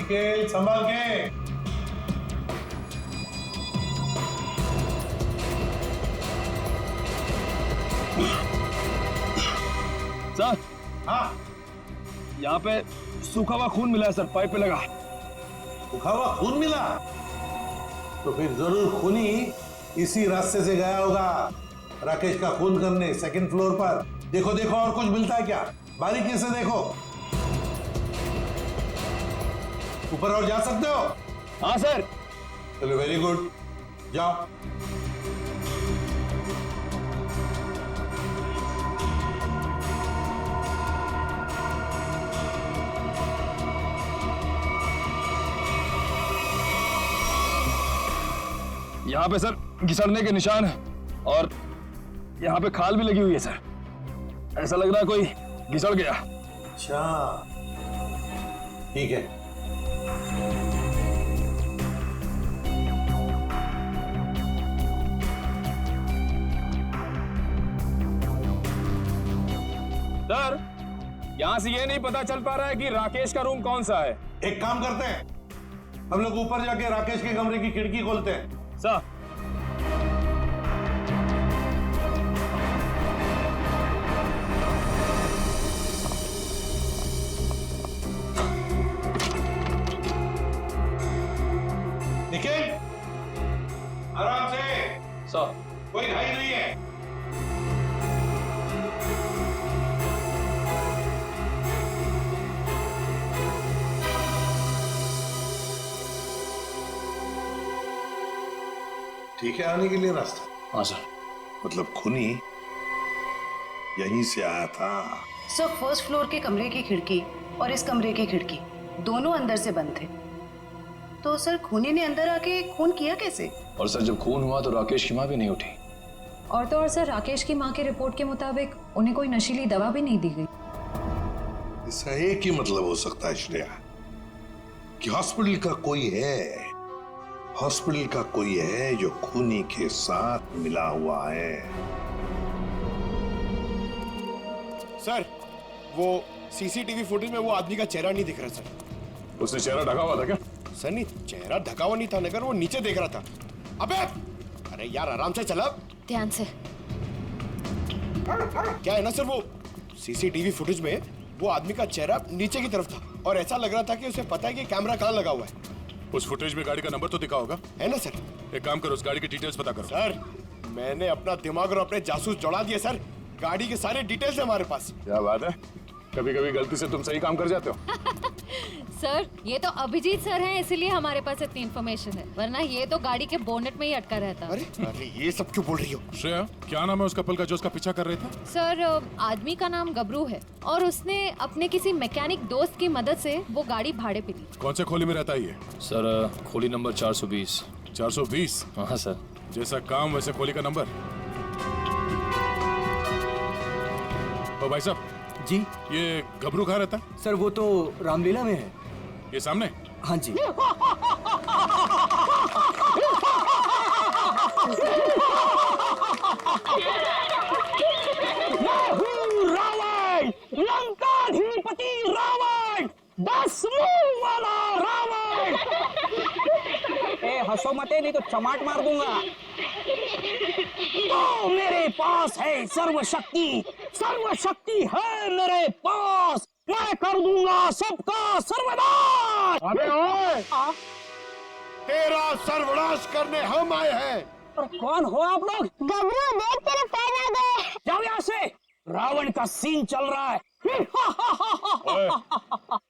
निखिल संभाल के। सर। हाँ, यहाँ पे सूखा हुआ खून मिला है सर, पाइप पे लगा। सूखा हुआ खून मिला? तो फिर जरूर खूनी इसी रास्ते से गया होगा राकेश का खून करने सेकंड फ्लोर पर। देखो देखो और कुछ मिलता है क्या, बारीकी से देखो। ऊपर और जा सकते हो? हाँ सर। चलो वेरी गुड, जाओ। यहाँ पे सर घिसड़ने के निशान है और यहाँ पे खाल भी लगी हुई है सर। ऐसा लग रहा है कोई घिसड़ गया। अच्छा ठीक है। सर, यहाँ से ये नहीं पता चल पा रहा है कि राकेश का रूम कौन सा है। एक काम करते हैं, हम लोग ऊपर जाके राकेश के कमरे की खिड़की खोलते हैं। सर। निखिल आराम से, सर। कोई घाई नहीं है। ठीक है आने के लिए रास्ता? हाँ सर। मतलब खूनी यहीं से आया था? सर, फर्स्ट फ्लोर के कमरे की खिड़की और इस कमरे की खिड़की दोनों अंदर से बंद थे। तो सर खूनी ने अंदर आके खून किया कैसे? और सर जब खून हुआ तो राकेश की माँ भी नहीं उठी। और तो और सर, राकेश की मां के रिपोर्ट के मुताबिक उन्हें कोई नशीली दवा भी नहीं दी गई। इसका एक ही मतलब हो सकता है श्रेया, कि हॉस्पिटल का कोई है, हॉस्पिटल का कोई है जो खूनी के साथ मिला हुआ है। सर, वो सीसीटीवी फुटेज में वो आदमी का चेहरा नहीं दिख रहा सर। उसने चेहरा ढका हुआ था क्या? सर नहीं, चेहरा ढका हुआ नहीं था, मगर वो नीचे देख रहा था। अबे अरे यार आराम से चला। ध्यान से। क्या है ना सर, वो सीसीटीवी फुटेज में वो आदमी का चेहरा नीचे की तरफ था और ऐसा लग रहा था कि उसे पता है कि कैमरा कहाँ लगा हुआ है। उस फुटेज में गाड़ी का नंबर तो दिखा होगा, है ना सर? एक काम करो, उस गाड़ी की डिटेल्स पता करो। सर, मैंने अपना दिमाग और अपने जासूस जोड़ा दिए सर। गाड़ी के सारे डिटेल्स है हमारे पास। क्या बात है, कभी कभी गलती से तुम सही काम कर जाते हो। सर, ये तो अभिजीत सर हैं, इसीलिए हमारे पास इतनी इन्फॉर्मेशन है, वरना ये तो गाड़ी के बोनेट में ही अटका रहता। अरे अरे ये सब क्यों बोल रही हो? श्रेया, क्या नाम है उस कपल का जो उसका पीछा कर रहे थे? सर, आदमी का नाम गबरू है और उसने अपने किसी मैकेनिक दोस्त की मदद से वो गाड़ी भाड़े पे ली। कौन से खोली में रहता है ये? सर खोली नंबर 420। 420? हाँ सर। जैसा काम वैसे खोली का नंबर। ओ भाई साहब जी। ये गबरू कहाँ रहता है? सर वो तो रामलीला में है। ये सामने? हाँ जी। रावण, लंकाधिपति रावण, 10 मुंह वाला रावण। ए हंसो मते, नहीं तो चमाट मार दूंगा। तो मेरे पास है सर्वशक्ति, सर्वशक्ति है मेरे पास। मैं कर दूंगा सबका सर्वनाश। अबे ओए, तेरा सर्वनाश करने हम आए हैं। पर कौन हो आप लोग? गबरू देख तेरे पैर आ गए। जाओ यहाँ से, रावण का सीन चल रहा है। ओए,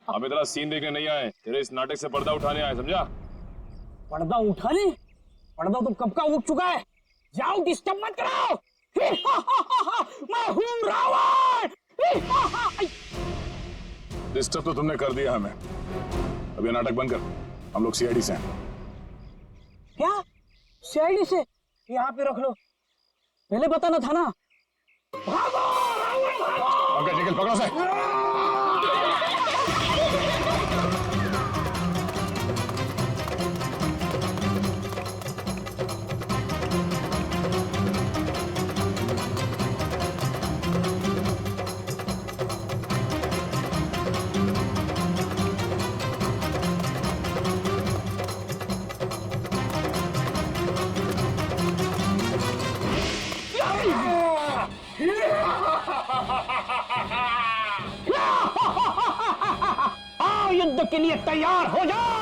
हम इतना सीन देखने नहीं आए, तेरे इस नाटक से पर्दा उठाने आए, समझा? पर्दा उठाने? पर्दा तो कब का उठ चुका है। जाओ, डिस्टर्ब मत कराओ। मैं हूँ रावण। डिस्टर्ब तो तुमने कर दिया हमें। अब ये नाटक बंद कर, हम लोग सीआईडी से हैं। क्या सीआईडी से? यहाँ पे रख लो, पहले बताना था ना। भागो रावण, भागो। पंकज निकल, पकड़ो से। युद्ध के लिए तैयार हो जाओ।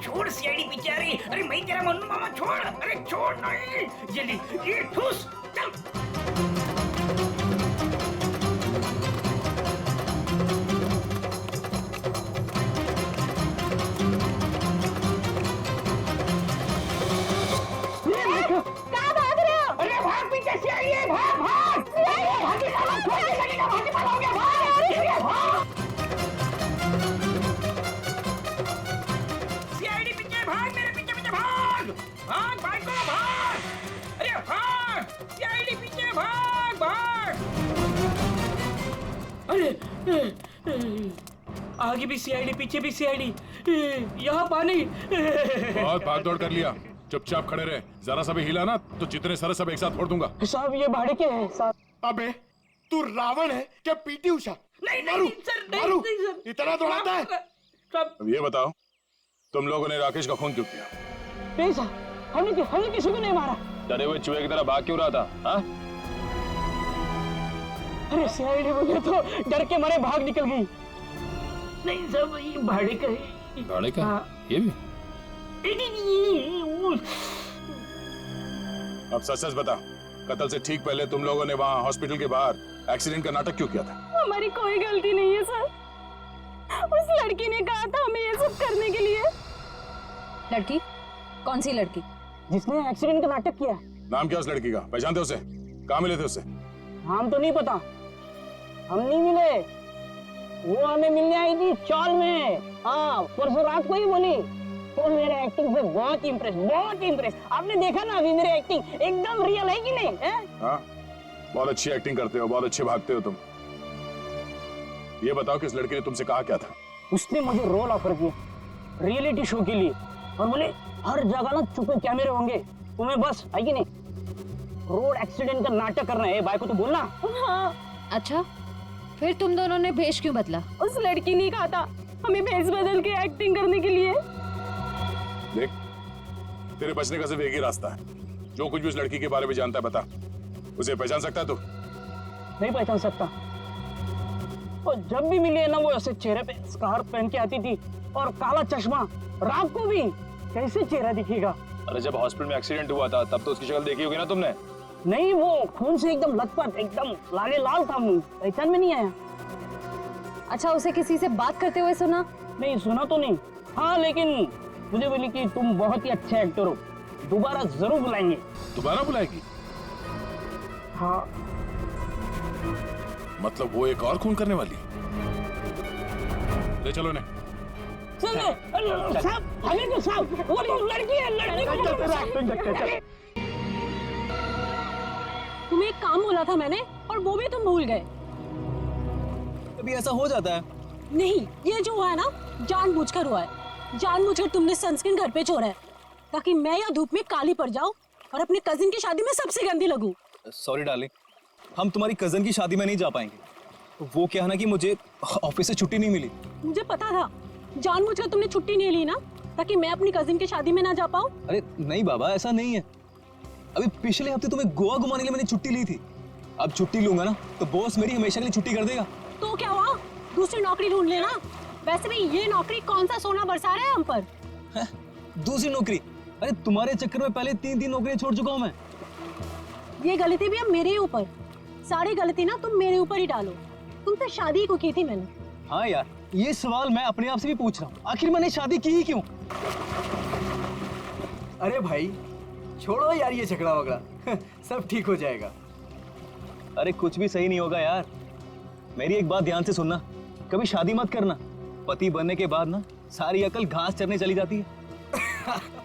छोड़ सीआईडी बेचारी, अरे मैं तेरा मन्नू मामा छोड़, अरे छोड़ नहीं, ये ठूस चल। कहाँ भाग रहे हो? अरे भाग, पीछे सीआईडी है, भाग भाग भागी साला, छोड़ के लगेगा, भागी पाला हो गया, भाग। सीआईडी पीछे भाग, मेरे पीछे पीछे भाग भाग भाग को भाग, अरे भाग सीआईडी पीछे भाग भाग। अरे आगे भी सीआईडी, पीछे भी सीआईडी, यहाँ पानी। बहुत भाग दौड़ कर लिया, चुपचाप खड़े रहे, जरा सा भी हिला ना तो जितने सारे सब एक साथ फोड़ दूंगा। साहब ये भाड़े के हैं साहब। अबे तू रावण है क्या पीटी उषा? नहीं सर, नहीं सर, इतना दौड़ाता है? साहब अब ये बताओ, तुम लोगों ने राकेश का खून क्यों किया? नहीं साहब, हमने किसी को नहीं मारा। डरे हुए चूहे की तरह भाग क्यों रहा था? हाँ? अरे सीआईडी मुझे तो डर के मारे भाग निकल गई। नहीं साहब, ये भाड़े का है। भाड़े का? हाँ। ये भी? नहीं, अब सच बता, कत्ल से ठीक पहले तुम लोगों ने वहाँ हॉस्पिटल के बाहर एक्सीडेंट का नाटक क्यों किया था? हमारी कोई गलती नहीं है सर, उस लड़की ने कहा था हमें ये सब करने के लिए। लड़की? कौन सी लड़की? जिसने एक्सीडेंट का नाटक किया। नाम क्या उस लड़की का? पहचानते उसे? कहाँ मिले थे उससे? नाम तो नहीं पता, हम नहीं मिले, वो हमें मिलने आई थी चौल में। हाँ, परसों रात को ही बोली, तो मेरे एक्टिंग से बहुत इम्प्रेस। आपने देखा ना अभी मेरी एक्टिंग एकदम रियल है कि नहीं है? हाँ, बहुत अच्छी एक्टिंग करते हो, बहुत अच्छे भागते हो तुम। ये बताओ कि इस लड़की ने तुमसे कहा क्या था? उसने मुझे रोल ऑफर किया रियलिटी शो के लिए, और बोले हर जगह ना छुपे कैमरे होंगे, तुम्हें बस है कि नहीं रोड एक्सीडेंट का नाटक करना है। भाई को तो बोलना। हाँ। अच्छा, फिर तुम दोनों ने भेष क्यों बदला? उस लड़की ने कहा था हमें भेष बदल के एक्टिंग करने के लिए। देख, तेरे बचने का सिर्फ एक ही रास्ता है, जो कुछ भी उस लड़की के बारे में जानता है बता। उसे पहचान सकता है तू? नहीं पहचान सकता, और जब भी मिली है ना वो ऐसे चेहरे पे स्कार्फ पहन के आती थी और काला चश्मा। रात को भी कैसे चेहरा दिखेगा? अरे जब हॉस्पिटल में एक्सीडेंट हुआ था तब तो उसकी शक्ल देखी होगी ना तुमने? नहीं, वो खून से एकदम लथपथ, एकदम लाले लाल था मुंह, पहचान में नहीं आया। अच्छा, उसे किसी से बात करते हुए सुना? नहीं सुना तो नहीं। हाँ, लेकिन मुझे बोली कि तुम बहुत ही अच्छे एक्टर हो, दोबारा जरूर बुलाएंगे। दोबारा बुलाएगी? हाँ। मतलब वो एक और खून करने वाली? ले चलो ने। साहब, हमें तो साहब, वो लड़की है, लड़की को तुम्हें एक काम बोला था मैंने, और वो भी तुम भूल गए। कभी ऐसा हो जाता है। नहीं, ये जो हुआ है ना जानबूझकर हुआ है। जानबूझकर तुमने सनस्क्रीन घर पे छोड़ा है ताकि मैं या धूप में काली पड़ जाऊं और अपने कजिन की शादी में सबसे गंदी लगूं। सॉरी डार्लिंग, हम तुम्हारी कजन की शादी में नहीं जा पाएंगे। वो क्या है ना कि मुझे ऑफिस से छुट्टी नहीं मिली। मुझे पता था, जानबूझकर तुमने छुट्टी नहीं ली ना ताकि मैं अपनी कजिन की शादी में ना जा पाऊं। अरे नहीं बाबा, ऐसा नहीं है। अभी पिछले हफ्ते तुम्हें गोवा घुमाने के लिए मैंने छुट्टी ली थी। अब छुट्टी लूंगा ना तो बॉस मेरी हमेशा के लिए छुट्टी कर देगा। तो क्या हुआ, दूसरी नौकरी ढूंढ लेना। वैसे भी ये नौकरी कौन सा सोना बरसा रहा है हम पर। दूसरी नौकरी? अरे तुम्हारे चक्कर में पहले 3 नौकरियां छोड़ चुका हूँ मैं। ये गलती भी अब मेरे ही ऊपर, सारी गलती ना तुम मेरे ऊपर ही डालो। तुमसे शादी को की थी मैंने। हाँ यार, ये सवाल मैं अपने आप से भी पूछ रहा हूँ, आखिर मैंने शादी की ही क्यों? अरे भाई छोड़ो यार ये झगड़ा वगड़ा, सब ठीक हो जाएगा। अरे कुछ भी सही नहीं होगा यार। मेरी एक बात ध्यान से सुनना, कभी शादी मत करना। पति बनने के बाद ना सारी अकल घास चरने चली जाती है।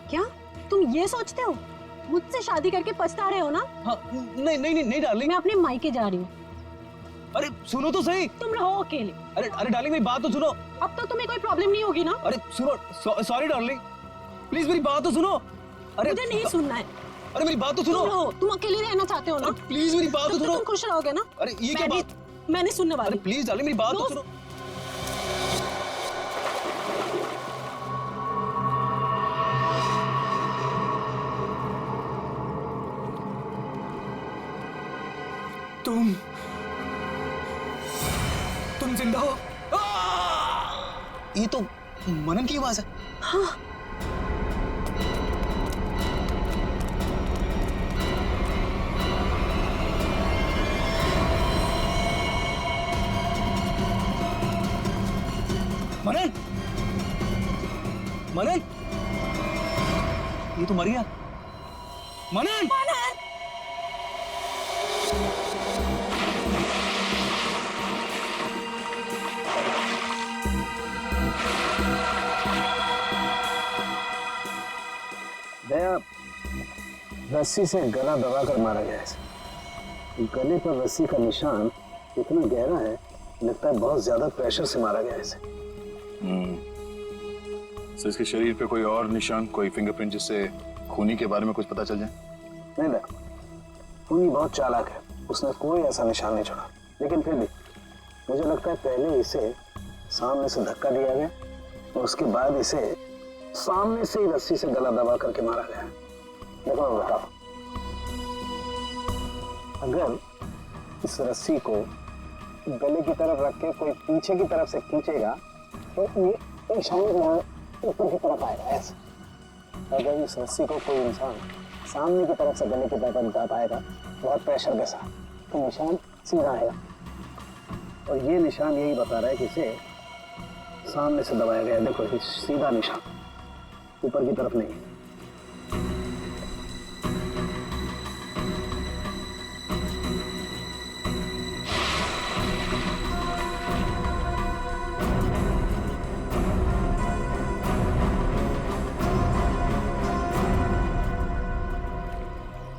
क्या तुम ये सोचते हो मुझसे शादी करके पछता रहे हो ना? हाँ, नहीं डार्लिंग, मैं अपने मायके जा रही हूँ। अरे सुनो तो सही। तुम रहो अकेले। अरे डार्लिंग मेरी बात तो सुनो। अब तो तुम्हें कोई प्रॉब्लम नहीं होगी ना? अरे सुनो, सॉरी डार्लिंग, प्लीज मेरी बात तो सुनो। अरे मुझे नहीं सुनना है। अरे मेरी बात तो सुनो। तुम हो, तुम अकेले रहना चाहते हो ना? प्लीज मेरी बात तो तुम सुनो। खुश रहोगे ना? अरे ये क्या बात? मैंने सुनने वाली। अरे प्लीज डार्लिंग मेरी बात तो सुनो। तुम जिंदा हो? ये तो मनन की आवाज है। हाँ। मनन, मनन, ये तो मर गया। मनन, दया रस्सी से गला दबाकर मारा गया है। गले पर रस्सी का निशान इतना गहरा है, लगता है बहुत ज्यादा प्रेशर से मारा गया है इसे। सर इसके शरीर पे कोई और निशान, कोई फिंगरप्रिंट जिससे खूनी के बारे में कुछ पता चल जाए? नहीं देखो, खूनी बहुत चालाक है, उसने कोई ऐसा निशान नहीं छोड़ा। लेकिन फिर भी मुझे लगता है पहले इसे सामने से धक्का दिया गया और उसके बाद इसे सामने से ही रस्सी से गला दबा करके मारा गया। देखो मैं बताओ, अगर इस रस्सी को गले की तरफ रख के कोई पीछे की तरफ से खींचेगा तो ये निशान ऊपर की तरफ आएगा ऐसे। अगर इस रस्सी को कोई इंसान सामने की तरफ से गले की तरफ दबाएगा बहुत प्रेशर के साथ, तो निशान सीधा आएगा। और ये निशान यही बता रहा है कि इसे सामने से दबाया गया। देखो ये सीधा निशान, ऊपर की तरफ नहीं।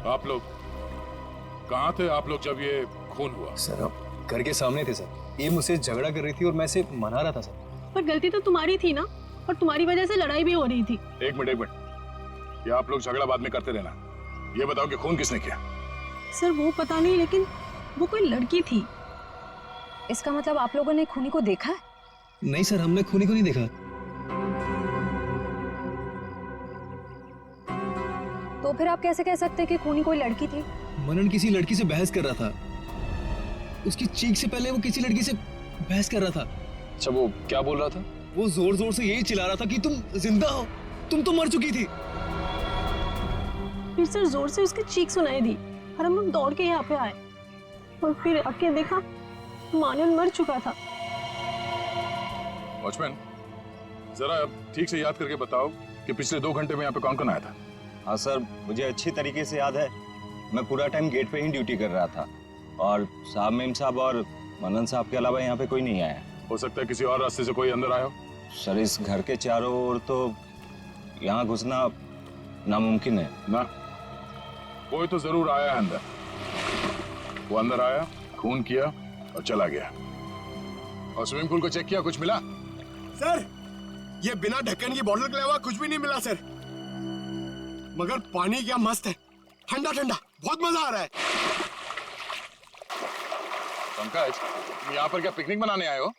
आप लोग कहाँ थे आप लोग जब ये खून हुआ? सर आप घर के सामने थे सर। ये मुझसे झगड़ा कर रही थी और मैं इसे मना रहा था सर। पर गलती तो तुम्हारी थी ना, और तुम्हारी वजह से लड़ाई भी हो रही थी। एक मिनट, ये आप लोग झगड़ा बाद में करते रहना। ये बताओ कि खून किसने किया? सर वो पता नहीं, लेकिन वो कोई लड़की थी। इसका मतलब आप लोगों ने खूनी को देखा है? नहीं सर, हमने खूनी को नहीं देखा। तो फिर आप कैसे कह सकते हैं कि खूनी कोई लड़की थी? मनन किसी लड़की से बहस कर रहा था। उसकी चीख से पहले वो किसी लड़की से बहस कर रहा था। अच्छा वो क्या बोल रहा था? वो जोर जोर से यही चिल्ला रहा था कि तुम जिंदा हो, तुम तो मर चुकी थी। फिर सर जोर से उसकी चीख सुनाई दी और हम लोग दौड़ के यहाँ पे आए और फिर आके देखा मानन मर चुका था। वॉचमैन, जरा ठीक से याद करके बताओ कि पिछले 2 घंटे में यहाँ पे कौन कौन आया था? हाँ सर, मुझे अच्छी तरीके से याद है। मैं पूरा टाइम गेट पे ही ड्यूटी कर रहा था और साहब मेम साहब और मनन साहब के अलावा यहाँ पे कोई नहीं आया। हो सकता है किसी और रास्ते से कोई अंदर आया हो। सर इस घर के चारों ओर तो यहाँ घुसना नामुमकिन है ना। कोई तो जरूर आया है अंदर। वो अंदर आया, खून किया और चला गया। और स्विमिंग पूल को चेक किया, कुछ मिला? सर ये बिना ढक्कन की बोतल के अलावा कुछ भी नहीं मिला सर। मगर पानी क्या मस्त है, ठंडा ठंडा, बहुत मजा आ रहा है। पंकज, तुम यहाँ पर क्या पिकनिक मनाने आए हो?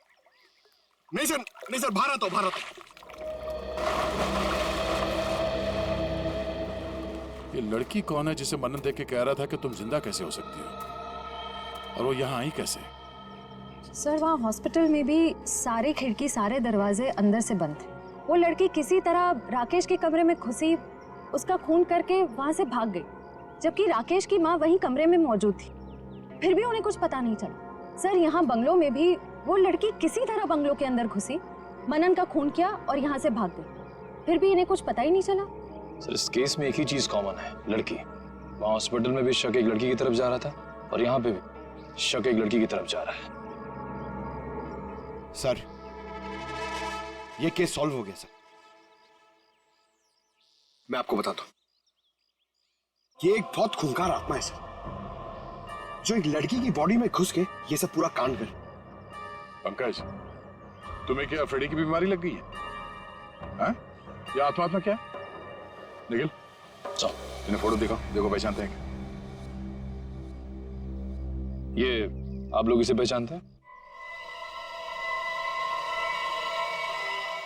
नहीं सर, नहीं सर, बाहर आता हूं, बाहर आता हूं। ये लड़की कौन है जिसे मनन देख के कह रहा था कि तुम जिंदा कैसे हो सकती हो, और वो यहाँ आई कैसे? सर वहाँ हॉस्पिटल में भी सारे खिड़की सारे दरवाजे अंदर से बंद थे। वो लड़की किसी तरह राकेश के कमरे में घुसी, उसका खून करके वहाँ से भाग गई, जबकि राकेश की माँ वही कमरे में मौजूद थी। फिर भी उन्हें कुछ पता नहीं चला। सर यहाँ बंगलों में भी वो लड़की किसी तरह बंगलों के अंदर घुसी, मनन का खून किया और यहाँ से भाग गई, फिर भी इन्हें कुछ पता ही नहीं चला। सर इस केस में एक ही चीज कॉमन है, लड़की। वहाँ हॉस्पिटल में भी शक एक लड़की की तरफ जा रहा था और यहाँ पे भी शक एक लड़की की तरफ जा रहा है। सर ये केस सॉल्व हो गया सर। मैं आपको बताता हूं, ये एक बहुत खूंखार आत्मा है सर, जो एक लड़की की बॉडी में घुस के ये सब पूरा कांड करे। पंकज, तुम्हें क्या अफ्रीडी की बीमारी लग गई है? हाँ? ये आत्मा क्या है? निखिल, चलो। इन्हें फोटो दिखाओ, देखो पहचानते हैं क्या? ये आप लोग इसे पहचानते हैं?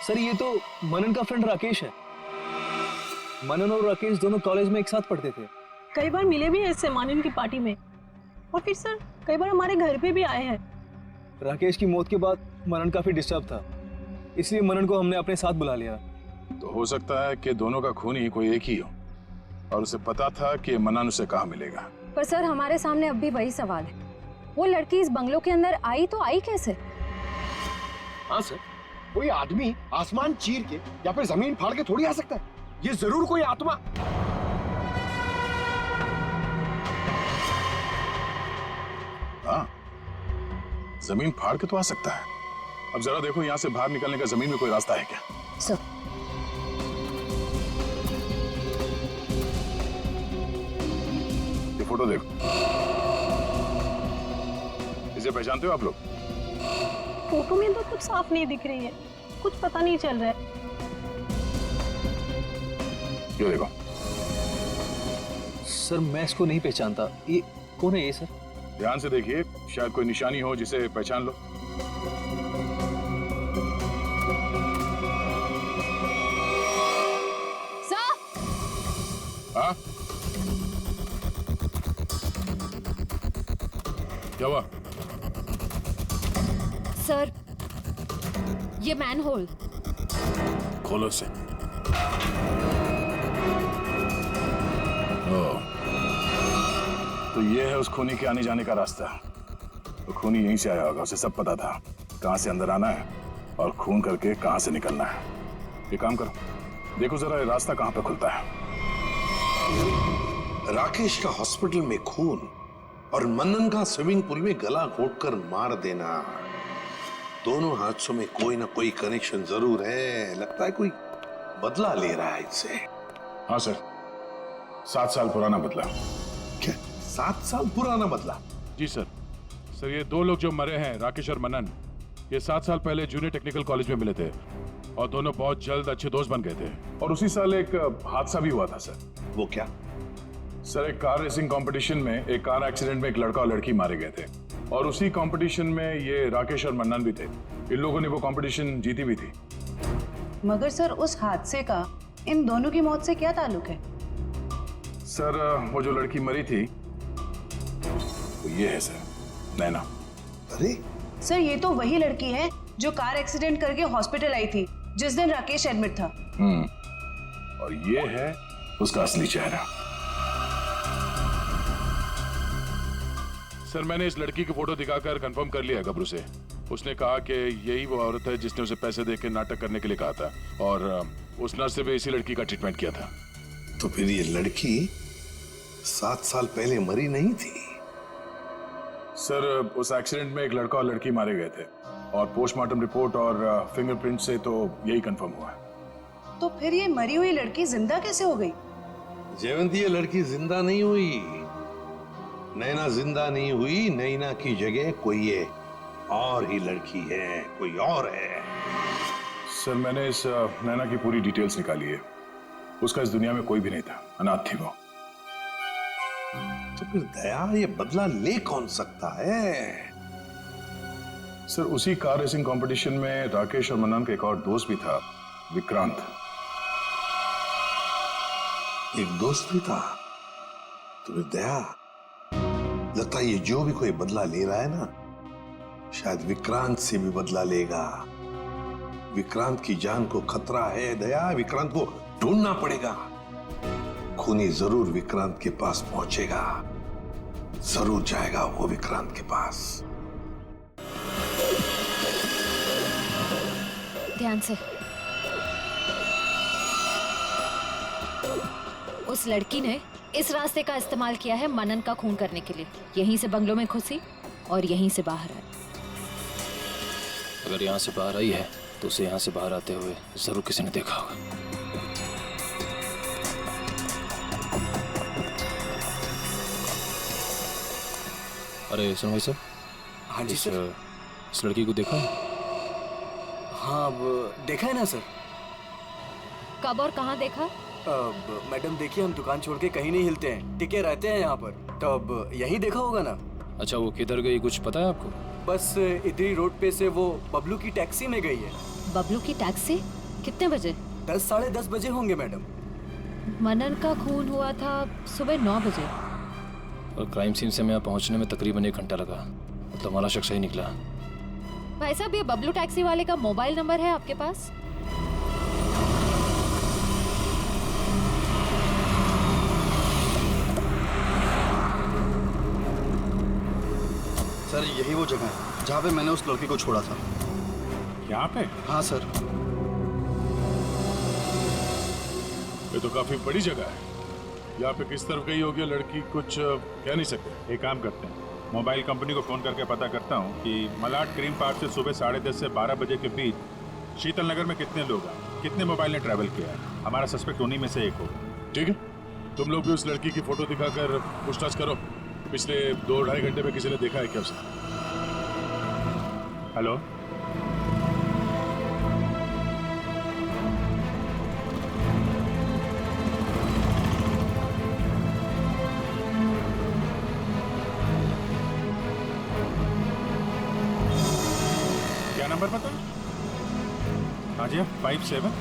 सर ये तो मनन का फ्रेंड राकेश है। मनन और राकेश दोनों कॉलेज में एक साथ पढ़ते थे। कई बार मिले भी हैं इससे मानन की पार्टी में, और फिर सर कई बार हमारे घर पे भी आए हैं। राकेश की मौत के बाद मनन काफी डिस्टर्ब था, इसलिए मनन को हमने अपने साथ बुला लिया। तो हो सकता है कि दोनों का खूनी कोई एक ही हो और उसे पता था कि मनन उसे कहाँ मिलेगा। पर सर हमारे सामने अब भी वही सवाल है, वो लड़की इस बंगलों के अंदर आई तो आई कैसे? हाँ सर, कोई आदमी आसमान चीर के या फिर जमीन फाड़ के थोड़ी आ सकता है। ये जरूर कोई आत्मा। हाँ, जमीन फाड़ के तो आ सकता है। अब जरा देखो यहाँ से बाहर निकलने का जमीन में कोई रास्ता है क्या? सर ये फोटो देखो, इसे पहचानते हो आप लोग? फोटो में तो कुछ साफ नहीं दिख रही है, कुछ पता नहीं चल रहा है। ये देखो। सर मैं इसको नहीं पहचानता, ये कौन है ये सर? ध्यान से देखिए, शायद कोई निशानी हो जिसे पहचान लो। सर! हाँ? क्या हुआ? सर ये मैनहोल। खोलो से। तो ये है उस खूनी के आने जाने का रास्ता। तो खूनी यहीं से आया होगा, उसे सब पता था कहां से अंदर आना है और खून करके कहां से निकलना है। ये काम करो, देखो जरा ये रास्ता कहां पे खुलता है। राकेश का हॉस्पिटल में खून और मनन का स्विमिंग पूल में गला घोटकर मार देना, दोनों हादसों में कोई ना कोई कनेक्शन जरूर है। लगता है कोई बदला ले रहा है इससे। हाँ सर, 7 साल पुराना बदला। क्या 7 साल पुराना बदला? जी सर। सर ये 2 लोग जो मरे हैं, राकेश और मनन, ये 7 साल पहले जूनियर टेक्निकल कॉलेज में मिले थे और दोनों बहुत जल्द अच्छे दोस्त बन गए थे। और उसी साल एक हादसा भी हुआ था सर। वो क्या? सर एक कार रेसिंग कंपटीशन में एक कार एक्सीडेंट में एक लड़का और लड़की मारे गए थे और उसी कंपटीशन में ये राकेश और मनन भी थे। इन लोगों ने वो कंपटीशन जीती भी थी। मगर सर उस हादसे का इन दोनों की मौत से क्या ताल्लुक है? सर वो जो लड़की मरी थी वो ये है सर, नैना। अरे सर ये तो वही लड़की है जो कार एक्सीडेंट करके हॉस्पिटल आई थी जिस दिन राकेश एडमिट था। और ये है उसका असली चेहरा। सर मैंने इस लड़की की फोटो दिखाकर कंफर्म कर लिया गबरू से। उसने कहा कि यही वो औरत है जिसने उसे पैसे देकर नाटक करने के लिए कहा था और उस नर्स से भी इसी लड़की का ट्रीटमेंट किया था। तो फिर ये लड़की 7 साल पहले मरी नहीं थी? सर उस एक्सीडेंट में एक लड़का और लड़की मारे गए थे और पोस्टमार्टम रिपोर्ट और फिंगरप्रिंट से तो यही कंफर्म हुआ है। तो फिर ये मरी हुई लड़की जिंदा कैसे हो गई? जयवंती, ये लड़की जिंदा नहीं हुई, नैना जिंदा नहीं हुई। नैना की जगह कोई ये और ही लड़की है, कोई और है। सर मैंने इस नैना की पूरी डिटेल्स निकाली है। उसका इस दुनिया में कोई भी नहीं था, अनाथ थी वो। तो फिर दया ये बदला ले कौन सकता है? सर उसी कार रेसिंग कंपटीशन में राकेश और मनन का एक और दोस्त भी था, विक्रांत। एक दोस्त भी था? तो फिर दया, लगता है ये जो भी कोई बदला ले रहा है ना, शायद विक्रांत से भी बदला लेगा। विक्रांत की जान को खतरा है दया, विक्रांत को ढूंढना पड़ेगा। खूनी जरूर विक्रांत के पास पहुंचेगा, जरूर जाएगा वो विक्रांत के पास। ध्यान से। उस लड़की ने इस रास्ते का इस्तेमाल किया है मनन का खून करने के लिए। यहीं से बंगलों में घुसी और यहीं से बाहर आई। अगर यहाँ से बाहर आई है तो उसे यहाँ से बाहर आते हुए जरूर किसी ने देखा होगा। अरे सुनो भाई साहब। हाँ जी सर। इस लड़की को देखा? हाँ अब देखा है ना सर। कब और कहाँ देखा? मैडम देखिए, हम दुकान छोड़ के कहीं नहीं हिलते हैं, टिके रहते हैं यहाँ पर। तो अब यही देखा होगा ना। अच्छा, वो किधर गई कुछ पता है आपको? बस इधरी रोड पे से वो बबलू की टैक्सी में गई है। बबलू की टैक्सी? कितने बजे? 10 साढ़े 10 बजे होंगे मैडम। मनन का खून हुआ था सुबह 9 बजे। और क्राइम सीन से मैं यहाँ पहुँचने में तकरीबन 1 घंटा लगा। मतलब हमारा शख्स सही निकला। भाई साहब, ये बबलू टैक्सी वाले का मोबाइल नंबर है आपके पास? सर यही वो जगह है जहाँ पे मैंने उस लड़की को छोड़ा था। यहाँ पे? हाँ सर। ये तो काफी बड़ी जगह है। यहाँ पे किस तरफ गई होगी लड़की कुछ कह नहीं सकते। एक काम करते हैं, मोबाइल कंपनी को फोन करके पता करता हूँ कि मलाड क्रीम पार्क से सुबह 10:30 से 12 बजे के बीच शीतल नगर में कितने लोग हैं, कितने मोबाइल ने ट्रैवल किया है। हमारा सस्पेक्ट उन्हीं में से एक होगा। ठीक है, तुम लोग भी उस लड़की की फोटो दिखाकर पूछताछ करो। पिछले 2-2.5 घंटे में किसी ने देखा है क्या उसे? हेलो, क्या नंबर पता? हाँ जी, 57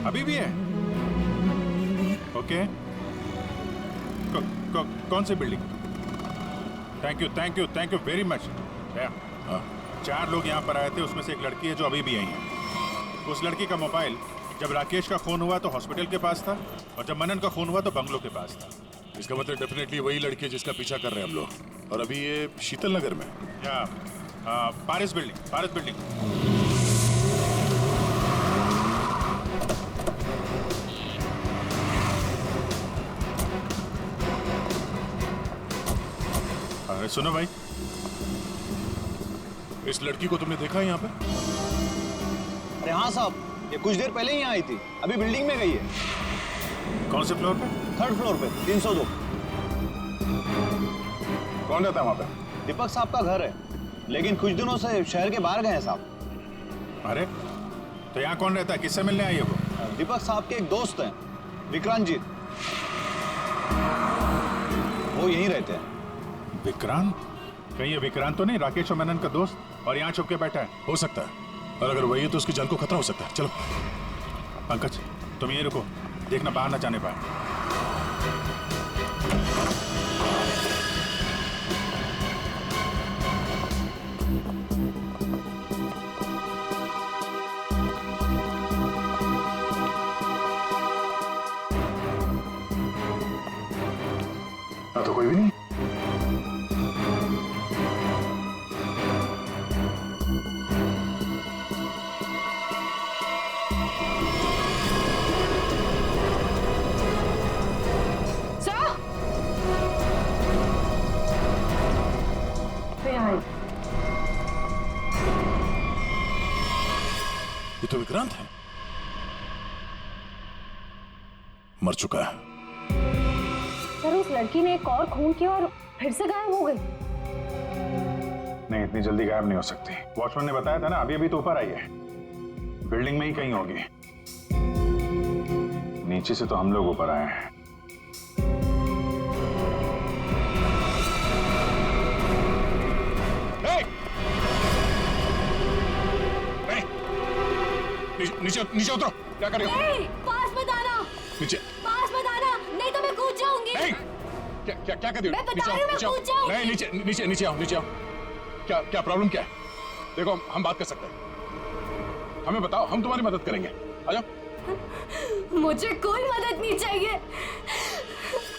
अभी भी है। ओके, कौन सी building? Thank you very much. 4 लोग यहाँ पर आए थे, उसमें से एक लड़की है जो अभी भी आई है। उस लड़की का मोबाइल जब राकेश का खून हुआ तो हॉस्पिटल के पास था, और जब मनन का खून हुआ तो बंगलों के पास था। इसका मतलब डेफिनेटली वही लड़की है जिसका पीछा कर रहे हैं हम लोग। और अभी ये शीतल नगर में। या पारिस बिल्डिंग। अरे सुनो भाई, इस लड़की को तुमने देखा है यहाँ पे? अरे हाँ साहब, ये कुछ देर पहले ही यहाँ आई थी, अभी बिल्डिंग में गई है। कौन से फ्लोर पे? 3rd फ्लोर पे, 302। कौन रहता है वहाँ पे? दीपक साहब का घर है, लेकिन कुछ दिनों से शहर के बाहर गए हैं साहब। अरे तो यहाँ कौन रहता है, किससे मिलने आई है वो? दीपक साहब के एक दोस्त हैं, विक्रांत जी, वो यहीं रहते हैं। विक्रांत? कहीं ये विक्रांत तो नहीं राकेश और मनन का दोस्त, और यहाँ छुप के बैठा है? हो सकता है, और अगर वही है तो उसकी जान को खतरा हो सकता है। चलो पंकज, तुम ये रुको, देखना बाहर ना जाने पाए। तो कोई भी नहीं। ये तो विक्रांत है, मर चुका है। सर उस लड़की ने एक और खून किया और फिर से गायब हो गई। नहीं, इतनी जल्दी गायब नहीं हो सकती। वॉचमैन ने बताया था ना, अभी तो ऊपर आई है, बिल्डिंग में ही कहीं होगी। नीचे से तो हम लोग ऊपर आए हैं। नीचे उतरो, क्या कर रहे हो? पास मत आना, नीचे पास मत आना, नहीं तो मैं कूद जाऊंगी। क्या कर रही हो? मैं बता रही हूँ, मैं कूद जाऊंगी। नहीं, नीचे आओ। क्या प्रॉब्लम क्या है? देखो हम बात कर सकते हैं, हमें बताओ, हम तुम्हारी मदद करेंगे। आ जाओ। मुझे कोई मदद नहीं चाहिए।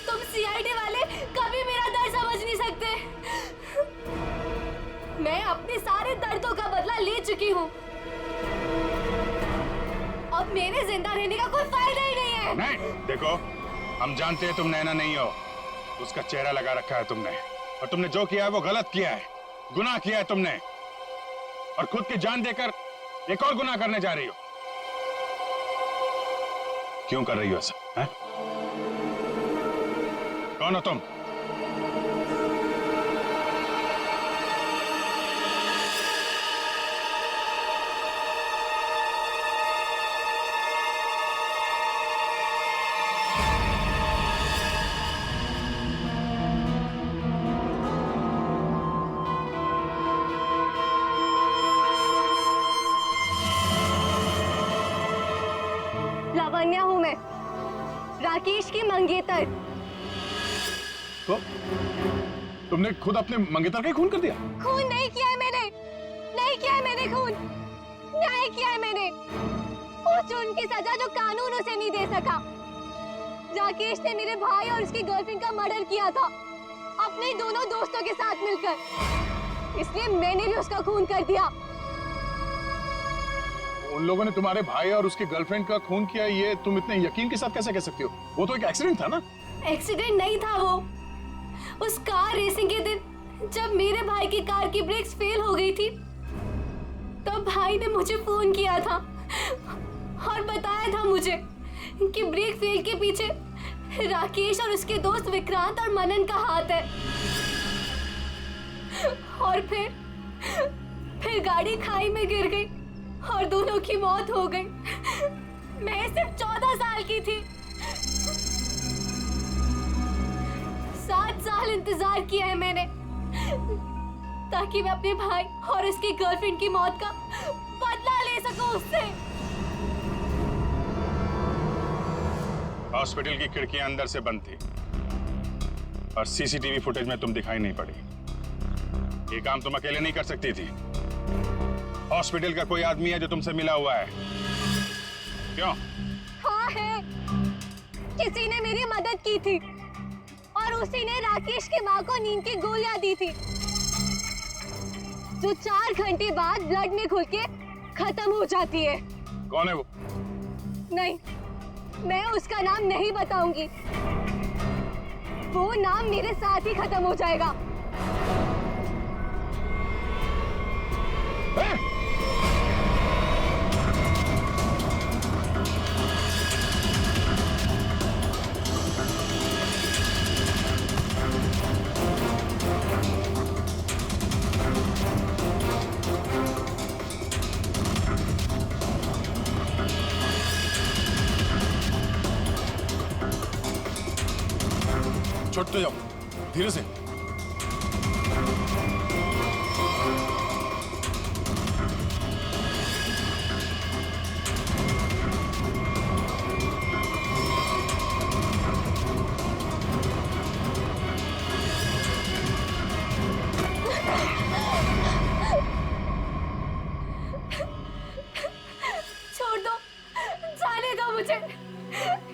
तुम सीआईडी वाले कभी मेरा दर्द समझ नहीं सकते। मैं अपने सारे दर्दों का बदला ले चुकी हूँ। अब मेरे जिंदा रहने का कोई फायदा ही नहीं है। नहीं, देखो हम जानते हैं तुम नैना नहीं हो, उसका चेहरा लगा रखा है तुमने, और तुमने जो किया है वो गलत किया है, गुनाह किया है तुमने, और खुद की जान देकर एक और गुनाह करने जा रही हो। क्यों कर रही हो ऐसा? कौन हो तुम? राकेश की मंगेतर। तो तुमने खुद अपने मंगेतर का ही खून कर दिया? खून नहीं किया है मैंने, नहीं किया है मैंने खून, न्याय किया है मैंने। उस जुर्म की सजा जो कानून उसे नहीं दे सका। राकेश ने मेरे भाई और उसकी गर्लफ्रेंड का मर्डर किया था अपने दोनों दोस्तों के साथ मिलकर, इसलिए मैंने भी उसका खून कर दिया। उन लोगों ने तुम्हारे भाई और उसकी गर्लफ्रेंड का खून किया, ये तुम इतने यकीन के साथ कैसे कह सकती हो? वो तो एक एक्सीडेंट था ना? एक्सीडेंट नहीं था वो। उस कार रेसिंग के दिन जब मेरे भाई की कार की ब्रेक्स फेल हो गई थी, तब भाई ने मुझे फोन किया था और बताया था मुझे कि ब्रेक फेल के पीछे राकेश और उसके दोस्त विक्रांत और मनन का हाथ है। और फिर गाड़ी खाई में गिर गई और दोनों की मौत हो गई। मैं सिर्फ 14 साल की थी। 7 साल इंतजार किया है मैंने ताकि मैं अपने भाई और उसकी गर्लफ्रेंड की मौत का बदला ले सकूं उससे। हॉस्पिटल की खिड़कियां अंदर से बंद थी और सीसीटीवी फुटेज में तुम दिखाई नहीं पड़ी। ये काम तुम अकेले नहीं कर सकती थी। हॉस्पिटल का कोई आदमी है जो तुमसे मिला हुआ है? क्यों? हाँ है, किसी ने मेरी मदद की थी और उसी ने राकेश की माँ को नींद की गोलियां दी थी जो 4 घंटे बाद ब्लड में घुल के खत्म हो जाती है। कौन है वो? नहीं, मैं उसका नाम नहीं बताऊंगी। वो नाम मेरे साथ ही खत्म हो जाएगा। छोड़ते जाओ, धीरे से। छोड़ दो, जाने दो मुझे,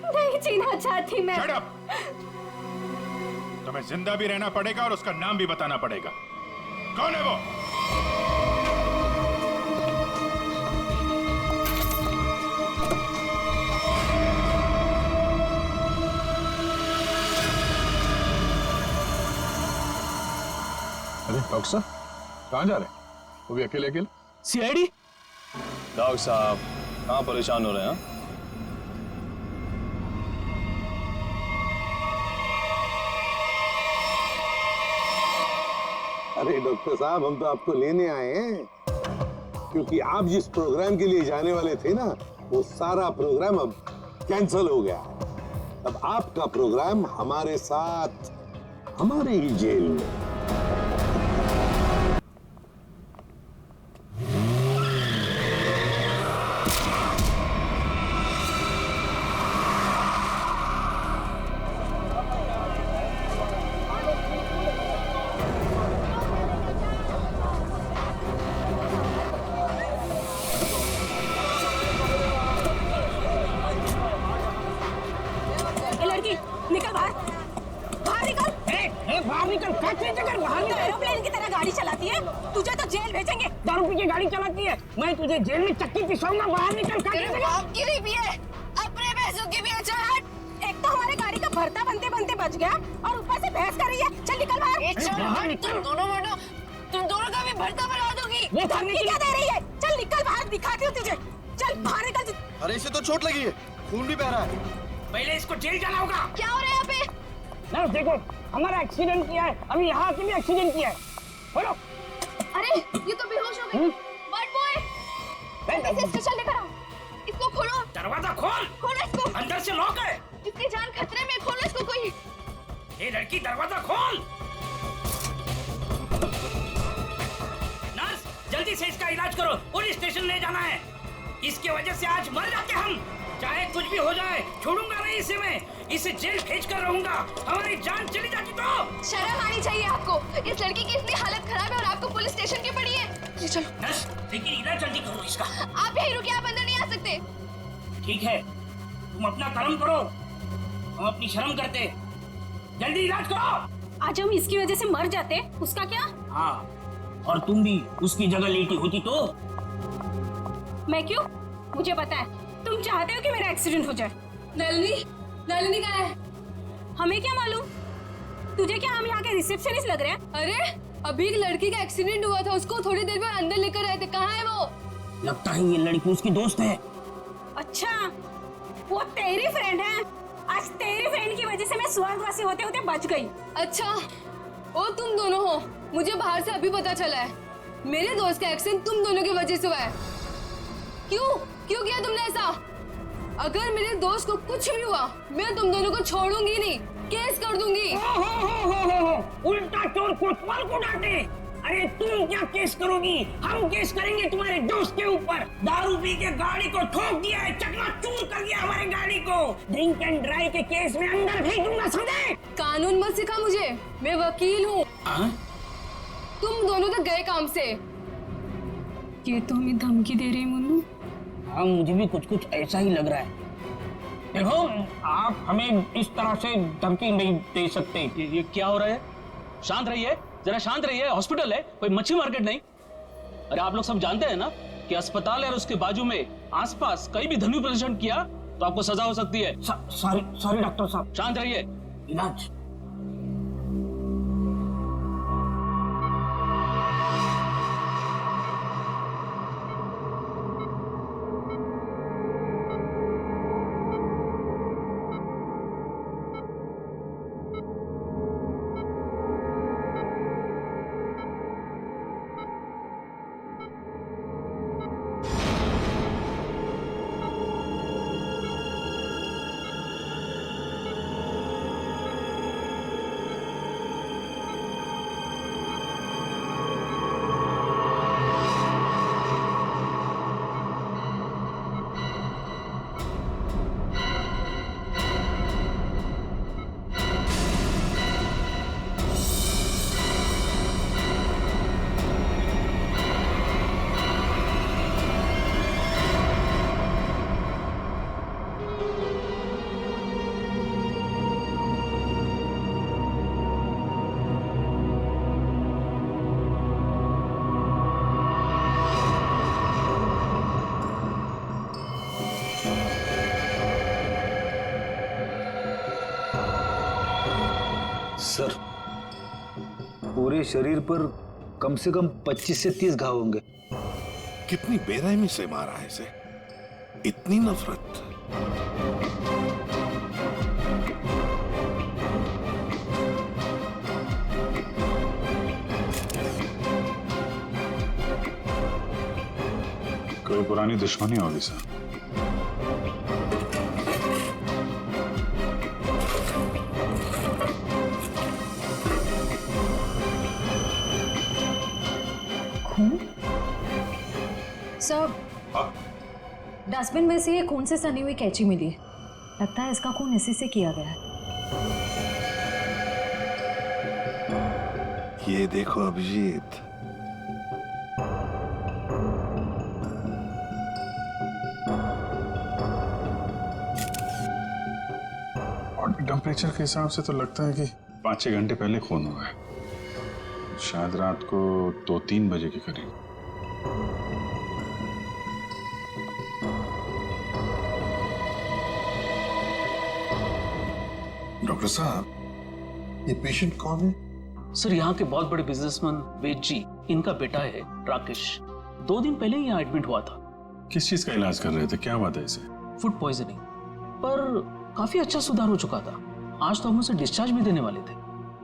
नहीं जीना चाहती मैं। Shut up! तुम्हें जिंदा भी रहना पड़ेगा और उसका नाम भी बताना पड़ेगा। कौन है वो? अरे डॉक्टर साहब, कहाँ जा रहे हैं? वो भी अकेले अकेले? सीआईडी? डॉक्टर साहब कहाँ परेशान हो रहे हैं? अरे डॉक्टर साहब, हम तो आपको लेने आए हैं क्योंकि आप जिस प्रोग्राम के लिए जाने वाले थे ना, वो सारा प्रोग्राम अब कैंसिल हो गया। अब आपका प्रोग्राम हमारे साथ, हमारे ही जेल में। निकल बाहर, बाहर निकल। बाहर निकल, एरोप्लेन की तरह गाड़ी चलाती है, तुझे तो जेल भेजेंगे। दारू पी के गाड़ी चलाती है, मैं तुझे जेल में चक्की पिसाऊंगा। बाहर निकल। की भी पिए, अपने पैसों की भी। अच्छा हट। एक तो हमारे गाड़ी का भरता बनते बनते बच गया और ऊपर से बहस कर रही है। चल निकल बाहर। तुम दोनों का भी भरता बना दोगी। ये धमकी क्या दे रही है? चल निकल बाहर, दिखाती हूँ तुझे। चल बाहर निकल। अरे इसे तो चोट लगी है, खून भी बह रहा है। पहले इसको जेल जाना होगा। क्या हो रहा है यहाँ पे? नर्स देखो, हमारा एक्सीडेंट किया है, अभी यहाँ से भी एक्सीडेंट किया है। बोलो। अरे ये तो बेहोश हो गई। बर्ड बॉय, इसे स्टेशन लेकर आओ। इसको खोलो। दरवाजा खोल। खोलो इसको। अंदर से लॉक है। इसकी जान खतरे में, खोलो इसको कोई। ये लड़की, दरवाजा खोल। नर्स जल्दी से इसका इलाज करो, पुलिस स्टेशन ले जाना है। इसकी वजह से आज मर जाते हम। चाहे कुछ भी हो जाए छोड़ूंगा नहीं इसे मैं। इसे जेल भेज कर रहूंगा। हमारी जान चली जाती तो। शर्म आनी चाहिए आपको। इस लड़की की इतनी हालत खराब है और आपको पुलिस स्टेशन की पड़ी है। ये चलो। बस लेकिन इधर जल्दी करो इसका। आप यहीं रुकिए, आप अंदर नहीं आ सकते। ठीक है, तुम अपना कर्म करो, हम अपनी शर्म करते। जल्दी इलाज करो। आज हम इसकी वजह से मर जाते, उसका क्या? हाँ, और तुम भी उसकी जगह लेटी होती तो। मैं क्यों? मुझे पता है तुम चाहते हो कि मेरा एक्सीडेंट हो जाए। नलिनी कहाँ है? हमें क्या मालूम? तुझे क्या हम यहाँ के रिसेप्शनिस्ट लग रहे हैं? अरे अभी एक लड़की का एक्सीडेंट हुआ था, उसको थोड़ी देर बाद अंदर लेकर आए थे। कहाँ है वो? लगता है ये लड़की उसकी दोस्त है। अच्छा, वो तेरी फ्रेंड है। आज तेरी फ्रेंड की वजह से मैं स्वर्गवासी होते होते बच गई। अच्छा, ओ तुम दोनों हो। मुझे बाहर से अभी पता चला है मेरे दोस्त का एक्सीडेंट तुम दोनों की वजह से हुआ है। क्यों किया तुमने ऐसा? अगर मेरे दोस्त को कुछ भी हुआ मैं तुम दोनों को छोड़ूंगी नहीं, केस कर दूंगी। उल्टा चोर कोतवाल को डांटे। अरे तुम क्या केस करोगी? हम केस करेंगे तुम्हारे दोस्त के ऊपर। दारू पी के गाड़ी को ठोक दिया है, चकनाचूर कर दिया हमारी गाड़ी को। ड्रिंक एंड ड्राइव के केस में अंदर भेज दूंगा, समझे? कानून मत सिखा मुझे, मैं वकील हूँ। तुम दोनों तो गए काम से। ये तो हमें धमकी दे रही है मुन्नू। हाँ, मुझे भी कुछ ऐसा ही लग रहा है। देखो, आप हमें इस तरह से धमकी नहीं दे सकते। ये क्या हो रहा है? शांत रहिए, जरा शांत रहिए। हॉस्पिटल है, कोई मच्छी मार्केट नहीं। अरे आप लोग सब जानते हैं ना कि अस्पताल है और उसके बाजू में आसपास कहीं भी ध्वनि प्रदर्शन किया तो आपको सजा हो सकती है। सॉरी डॉक्टर साहब। शांत रहिए। इलाज। सर, पूरे शरीर पर कम से कम 25 से 30 घाव होंगे। कितनी बेरहमी से मारा है इसे, इतनी नफरत। कोई पुरानी दुश्मनी होगी सर। सर, डस्टबिन में से ये खून से सनी हुई कैंची मिली है। लगता है इसका खून इसी से किया गया है। ये देखो अभिजीत, बॉडी टेम्परेचर के हिसाब से तो लगता है कि 5-6 घंटे पहले खून हुआ है। शायद रात को 2-3 बजे के करीब। डॉक्टर साहब, ये पेशेंट कौन है? सर, यहाँ के बहुत बड़े बिजनेसमैन वेद जी, इनका बेटा है राकेश। 2 दिन पहले ही यहाँ एडमिट हुआ था। किस चीज का इलाज कर रहे थे? क्या बात है इसे? फूड पॉइजनिंग, पर काफी अच्छा सुधार हो चुका था। आज तो हम उसे डिस्चार्ज भी देने वाले थे।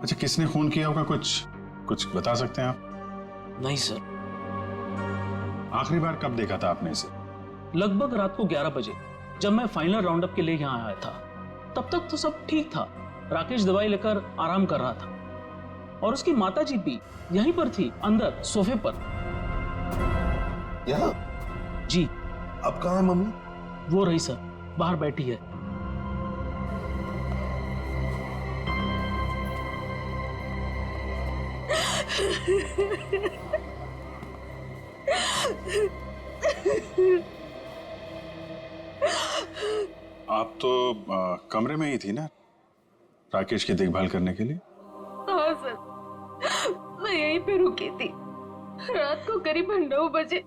अच्छा, किसने खून किया होगा? कुछ बता सकते हैं आप? नहीं सर। आखिरी बार कब देखा था आपने इसे? लगभग रात को 11 बजे, जब मैं फाइनल राउंड अप के लिए यहाँ आया था। तब तक तो सब ठीक था। राकेश दवाई लेकर आराम कर रहा था और उसकी माताजी भी यहीं पर थी, अंदर सोफे पर। यहाँ? जी। अब कहाँ है मम्मी? वो रही सर, बाहर बैठी है। आप तो कमरे में ही थी ना राकेश की देखभाल करने के लिए? हाँ सर, मैं यहीं पे रुकी थी। रात को करीब 9 बजे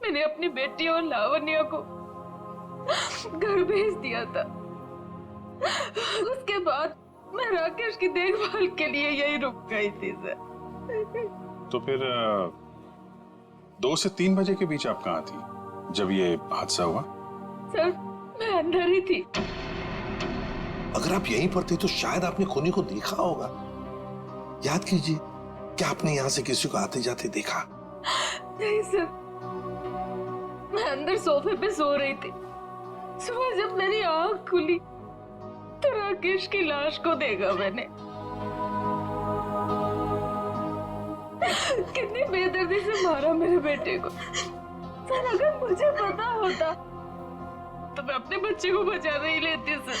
मैंने अपनी बेटी और लावण्या को घर भेज दिया था। उसके बाद मैं राकेश की देखभाल के लिए यहीं रुक गई थी सर। तो फिर 2 से 3 बजे के बीच आप कहाँ थी जब ये हादसा हुआ? सर मैं अंदर ही थी। अगर आप यहीं पर थे तो शायद आपने खूनी को देखा होगा। याद कीजिए, क्या आपने यहाँ से किसी को आते जाते देखा? नहीं सर, मैं अंदर सोफे पे सो रही थी। सुबह जब मेरी आंख खुली तो राकेश की लाश को देखा मैंने। कितनी बेदर्दी से मारा मेरे बेटे को। सर अगर मुझे पता होता तो मैं अपने बच्चे को बचा नहीं लेती सर।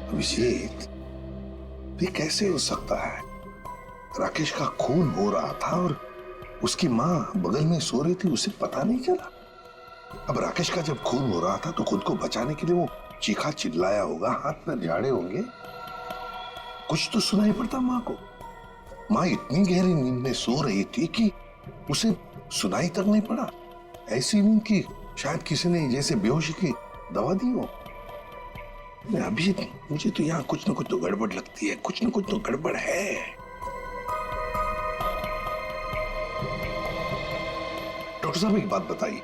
अभिजीत, ये कैसे हो सकता है? राकेश का खून हो रहा था और उसकी माँ बगल में सो रही थी, उसे पता नहीं चला। अब राकेश का जब खून हो रहा था तो खुद को बचाने के लिए वो चीखा चिल्लाया होगा, हाथ पैर झाड़े होंगे, कुछ तो सुनाई पड़ता माँ को। माँ इतनी गहरी नींद में सो रही थी कि उसे सुनाई तक नहीं पड़ा। ऐसी नींद की शायद किसी ने जैसे बेहोशी की दवा दी हो। अभी मुझे तो यहाँ कुछ न कुछ तो गड़बड़ लगती है, कुछ न कुछ तो गड़बड़ है। डॉक्टर साहब एक बात बताइए,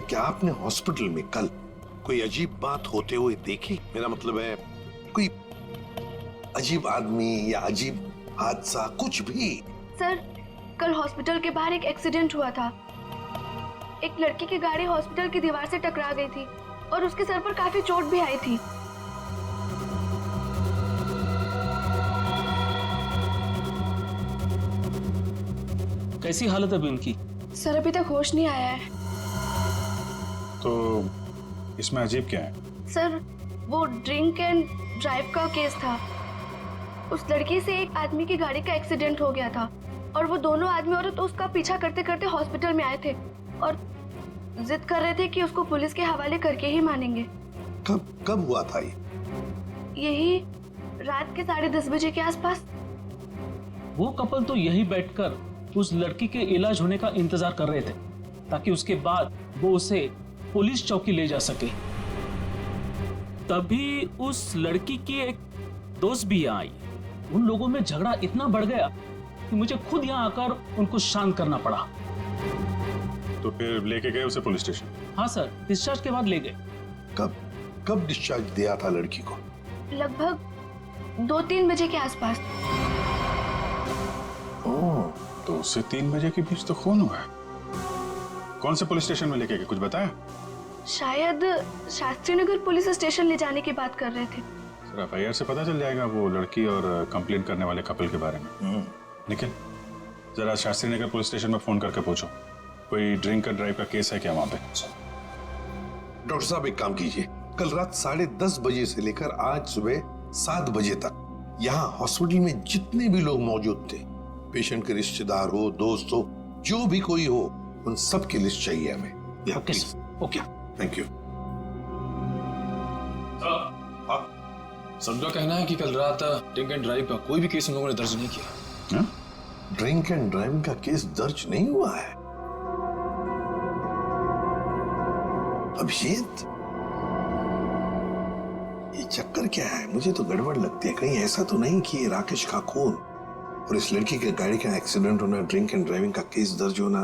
क्या आपने हॉस्पिटल में कल कोई अजीब बात होते हुए देखी? मेरा मतलब है कोई अजीब आदमी या अजीब हादसा, कुछ भी? सर कल हॉस्पिटल के बाहर एक एक्सीडेंट हुआ था। एक लड़की की गाड़ी हॉस्पिटल की दीवार से टकरा गई थी और उसके सर पर काफी चोट भी आई थी। कैसी हालत है अभी उनकी? सर अभी तक होश नहीं आया है। तो इसमें अजीब क्या है? सर वो ड्रिंक एंड ड्राइव का केस था। उस लड़की से एक आदमी की गाड़ी का एक्सीडेंट हो गया था और वो दोनों आदमी औरत उसका पीछा करते करते हॉस्पिटल में आए थे और जिद कर रहे थे कि उसको पुलिस के हवाले करके ही मानेंगे। कब हुआ था ये? यही रात के 10:30 बजे के आसपास। वो कपल तो यही बैठकर उस लड़की के इलाज होने का इंतजार कर रहे थे ताकि उसके बाद वो उसे पुलिस चौकी ले जा सके। तभी उस लड़की की एक दोस्त भी यहाँ आई। उन लोगों में झगड़ा इतना बढ़ गया कि मुझे खुद यहाँ आकर उनको शांत करना पड़ा। तो फिर लेके गए उसे पुलिस स्टेशन? हाँ सर, डिस्चार्ज के बाद ले गए। कब डिस्चार्ज दिया था लड़की को? लगभग 2-3 बजे के आसपास। ओह, तो उससे 3 बजे के बीच तो खून हुआ है। कौन से पुलिस स्टेशन में लेके गए, कुछ बताया? शायद शास्त्री नगर पुलिस स्टेशन ले जाने की बात कर रहे थे। सर FIR से पता चल जाएगा वो लड़की और कंप्लेंट करने वाले कपल के बारे में। निखिल, जरा शास्त्री नगर पुलिस स्टेशन में फोन करके पूछो कोई ड्रिंक एंड ड्राइव का केस है क्या वहां पे। डॉक्टर साहब एक काम कीजिए, कल रात 10:30 बजे से लेकर आज सुबह 7 बजे तक यहाँ हॉस्पिटल में जितने भी लोग मौजूद थे, पेशेंट के रिश्तेदार हो, दोस्त हो, जो भी कोई हो, उन सब की लिस्ट चाहिए हमें। Okay okay, thank you. सबका कहना है कि कल रात ड्रिंक एंड ड्राइव का कोई भी केस उन लोगों ने दर्ज नहीं किया। ड्रिंक एंड ड्राइविंग का केस दर्ज नहीं हुआ है? अभिजीत, ये चक्कर क्या है? मुझे तो गड़बड़ लगती है। कहीं ऐसा तो नहीं कि राकेश का खून और इस लड़की के गाड़ी का एक्सीडेंट होना, ड्रिंक एंड ड्राइविंग का केस दर्ज होना,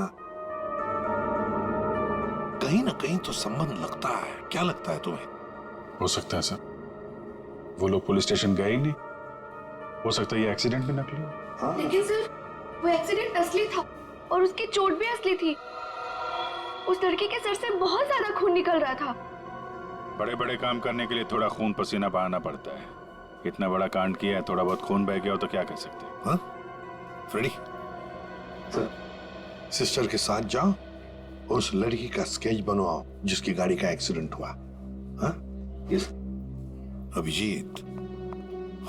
कहीं ना कहीं तो संबंध लगता है। क्या लगता है तुम्हें? हो सकता है सर, वो लोग पुलिस स्टेशन गए ही नहीं। हो सकता है ये एक्सीडेंट भी नकली हो। लेकिन सर वो एक्सीडेंट असली था और उसकी चोट भी असली थी। उस लड़की के सर से बहुत ज्यादा खून निकल रहा था। बड़े बड़े काम करने के लिए थोड़ा खून पसीना बहाना पड़ता है। इतना बड़ा कांड किया है, थोड़ा बहुत खून बह गया हो तो क्या कर सकते हैं। हाँ फ्रेडी, सिस्टर के साथ जाओ और उस लड़की का स्केच बनवाओ जिसकी गाड़ी का एक्सीडेंट हुआ। हाँ यस। अभिजीत,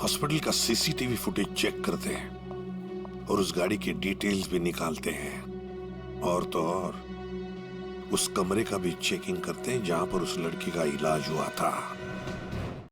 हॉस्पिटल का सीसीटीवी फुटेज चेक करते हैं और उस गाड़ी की डिटेल्स भी निकालते हैं, और तो और उस कमरे का भी चेकिंग करते हैं जहां पर उस लड़की का इलाज हुआ था।